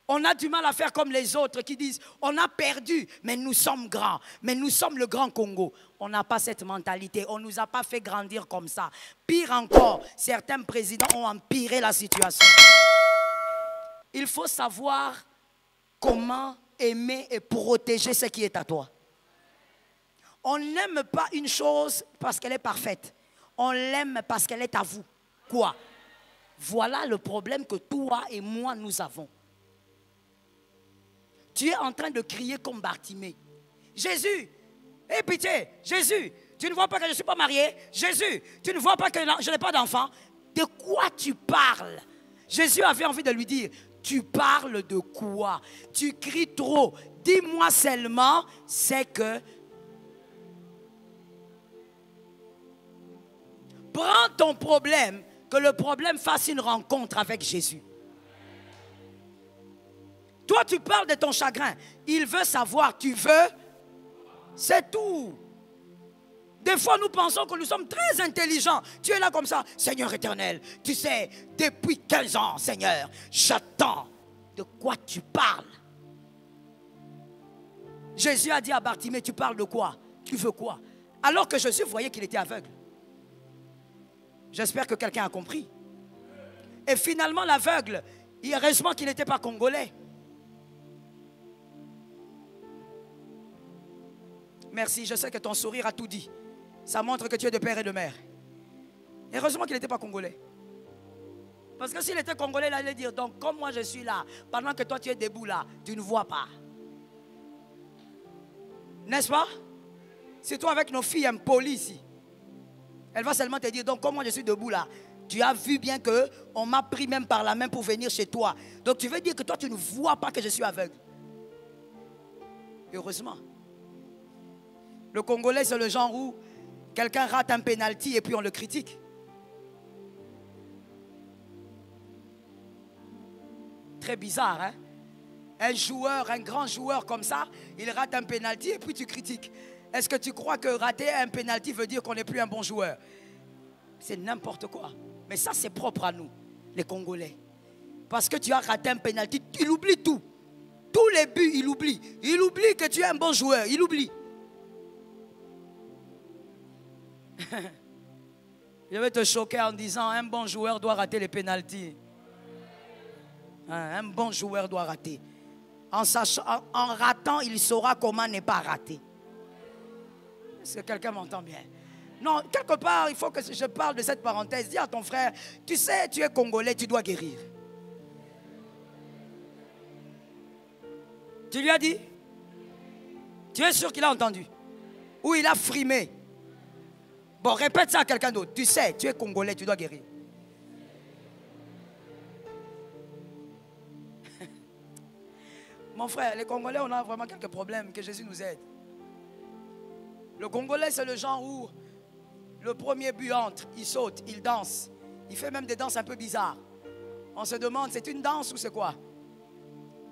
On a du mal à faire comme les autres qui disent, on a perdu, mais nous sommes grands, mais nous sommes le grand Congo. On n'a pas cette mentalité, on ne nous a pas fait grandir comme ça. Pire encore, certains présidents ont empiré la situation. Il faut savoir comment aimer et protéger ce qui est à toi. On n'aime pas une chose parce qu'elle est parfaite. On l'aime parce qu'elle est à vous. Quoi? Voilà le problème que toi et moi nous avons. Tu es en train de crier comme Bartimée. Jésus, aie pitié, Jésus, tu ne vois pas que je ne suis pas marié? Jésus, tu ne vois pas que je n'ai pas d'enfant? De quoi tu parles? Jésus avait envie de lui dire, tu parles de quoi? Tu cries trop. Dis-moi seulement, c'est que... Prends ton problème, que le problème fasse une rencontre avec Jésus. Toi, tu parles de ton chagrin. Il veut savoir, tu veux, c'est tout. Des fois, nous pensons que nous sommes très intelligents. Tu es là comme ça, Seigneur éternel. Tu sais, depuis 15 ans, Seigneur, j'attends. De quoi tu parles? Jésus a dit à Bartimée, tu parles de quoi? Tu veux quoi? Alors que Jésus voyait qu'il était aveugle. J'espère que quelqu'un a compris. Et finalement, l'aveugle, heureusement qu'il n'était pas congolais. Merci, je sais que ton sourire a tout dit. Ça montre que tu es de père et de mère. Heureusement qu'il n'était pas congolais. Parce que s'il était congolais, il allait dire, donc comme moi je suis là, pendant que toi tu es debout là, tu ne vois pas. N'est-ce pas? C'est toi avec nos filles impolies ici. Elle va seulement te dire, donc comme moi je suis debout là, tu as vu bien qu'on m'a pris même par la main pour venir chez toi. Donc tu veux dire que toi tu ne vois pas que je suis aveugle. Heureusement. Le Congolais, c'est le genre où quelqu'un rate un pénalty et puis on le critique. Très bizarre, hein? Un joueur, un grand joueur comme ça, il rate un pénalty et puis tu critiques. Est-ce que tu crois que rater un pénalty veut dire qu'on n'est plus un bon joueur? C'est n'importe quoi. Mais ça, c'est propre à nous, les Congolais. Parce que tu as raté un pénalty, il oublie tout. Tous les buts, il oublie. Il oublie que tu es un bon joueur, il oublie. Je vais te choquer en disant un bon joueur doit rater les pénaltys. Un bon joueur doit rater. En ratant, il saura comment ne pas rater. Est-ce que quelqu'un m'entend bien? Non, quelque part, il faut que je parle de cette parenthèse. Dis à ton frère, tu sais, tu es Congolais, tu dois guérir. Tu lui as dit? Tu es sûr qu'il a entendu? Ou il a frimé? Bon, répète ça à quelqu'un d'autre. Tu sais, tu es Congolais, tu dois guérir. Mon frère, les Congolais, on a vraiment quelques problèmes. Que Jésus nous aide. Le Congolais, c'est le genre où le premier but entre, il saute, il danse. Il fait même des danses un peu bizarres. On se demande, c'est une danse ou c'est quoi?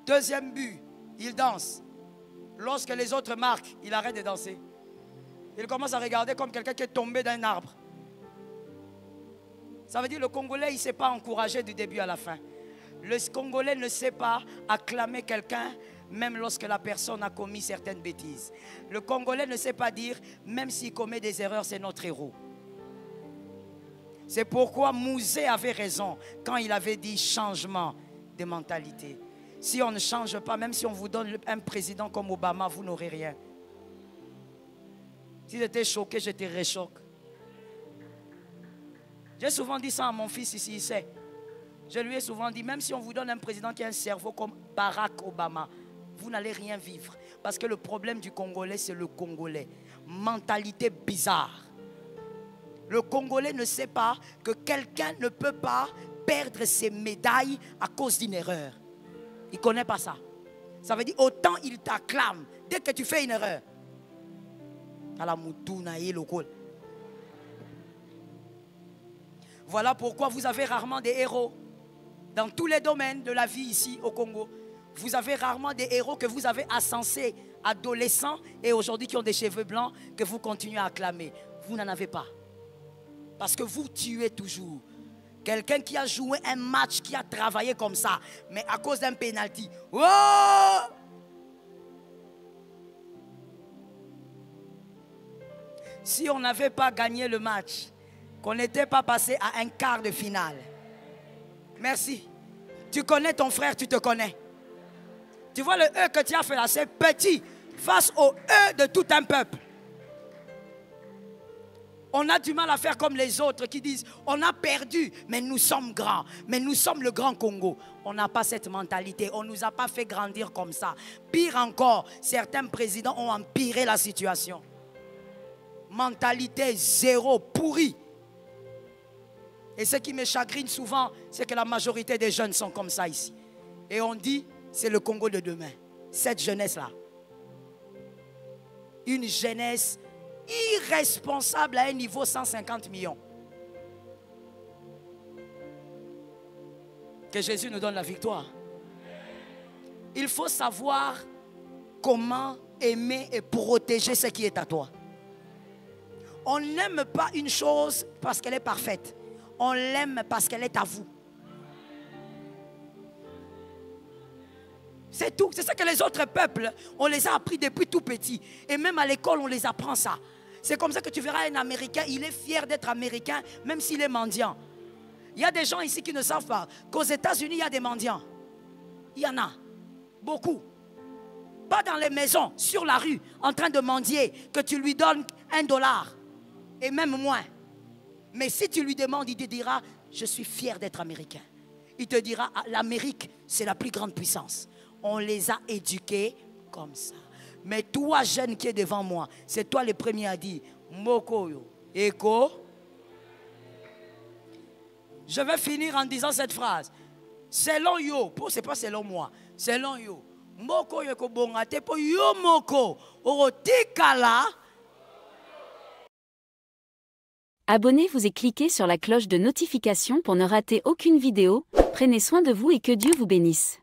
Deuxième but, il danse. Lorsque les autres marquent, il arrête de danser. Il commence à regarder comme quelqu'un qui est tombé d'un arbre. Ça veut dire que le Congolais, il ne sait pas encourager du début à la fin. Le Congolais ne sait pas acclamer quelqu'un, même lorsque la personne a commis certaines bêtises. Le Congolais ne sait pas dire, même s'il commet des erreurs, c'est notre héros. C'est pourquoi Mouzé avait raison quand il avait dit changement de mentalité. Si on ne change pas, même si on vous donne un président comme Obama, vous n'aurez rien. Si j'étais choqué, je te réchoque. J'ai souvent dit ça à mon fils ici, il sait. Je lui ai souvent dit, même si on vous donne un président qui a un cerveau comme Barack Obama, vous n'allez rien vivre. Parce que le problème du Congolais, c'est le Congolais. Mentalité bizarre. Le Congolais ne sait pas que quelqu'un ne peut pas perdre ses médailles à cause d'une erreur. Il ne connaît pas ça. Ça veut dire, autant il t'acclame dès que tu fais une erreur. Voilà pourquoi vous avez rarement des héros. Dans tous les domaines de la vie ici au Congo, vous avez rarement des héros que vous avez ascensés, adolescents et aujourd'hui qui ont des cheveux blancs, que vous continuez à acclamer. Vous n'en avez pas. Parce que vous tuez toujours. Quelqu'un qui a joué un match, qui a travaillé comme ça, mais à cause d'un penalty. Oh! Si on n'avait pas gagné le match, qu'on n'était pas passé à un quart de finale. Merci. Tu connais ton frère, tu te connais. Tu vois le E que tu as fait là, c'est petit face au E de tout un peuple. On a du mal à faire comme les autres qui disent on a perdu, mais nous sommes grands. Mais nous sommes le grand Congo. On n'a pas cette mentalité. On ne nous a pas fait grandir comme ça. Pire encore, certains présidents ont empiré la situation. Mentalité zéro, pourrie. Et ce qui me chagrine souvent, c'est que la majorité des jeunes sont comme ça ici. Et on dit, c'est le Congo de demain. Cette jeunesse-là. Une jeunesse irresponsable à un niveau 150 millions. Que Jésus nous donne la victoire. Il faut savoir comment aimer et protéger ce qui est à toi. On n'aime pas une chose parce qu'elle est parfaite. On l'aime parce qu'elle est à vous. C'est tout. C'est ça que les autres peuples, on les a appris depuis tout petit. Et même à l'école, on les apprend ça. C'est comme ça que tu verras un Américain, il est fier d'être Américain, même s'il est mendiant. Il y a des gens ici qui ne savent pas qu'aux États-Unis, il y a des mendiants. Il y en a. Beaucoup. Pas dans les maisons, sur la rue, en train de mendier, que tu lui donnes $1 et même moins. Mais si tu lui demandes, il te dira, je suis fier d'être Américain. Il te dira, l'Amérique, c'est la plus grande puissance. On les a éduqués comme ça. Mais toi, jeune qui est devant moi, c'est toi le premier à dire, Moko yo, Eko. Je vais finir en disant cette phrase. Selon yo, ce n'est pas selon moi, selon yo. Moko yo ko bongate po yo moko. Orotikala. Abonnez-vous et cliquez sur la cloche de notification pour ne rater aucune vidéo. Prenez soin de vous et que Dieu vous bénisse.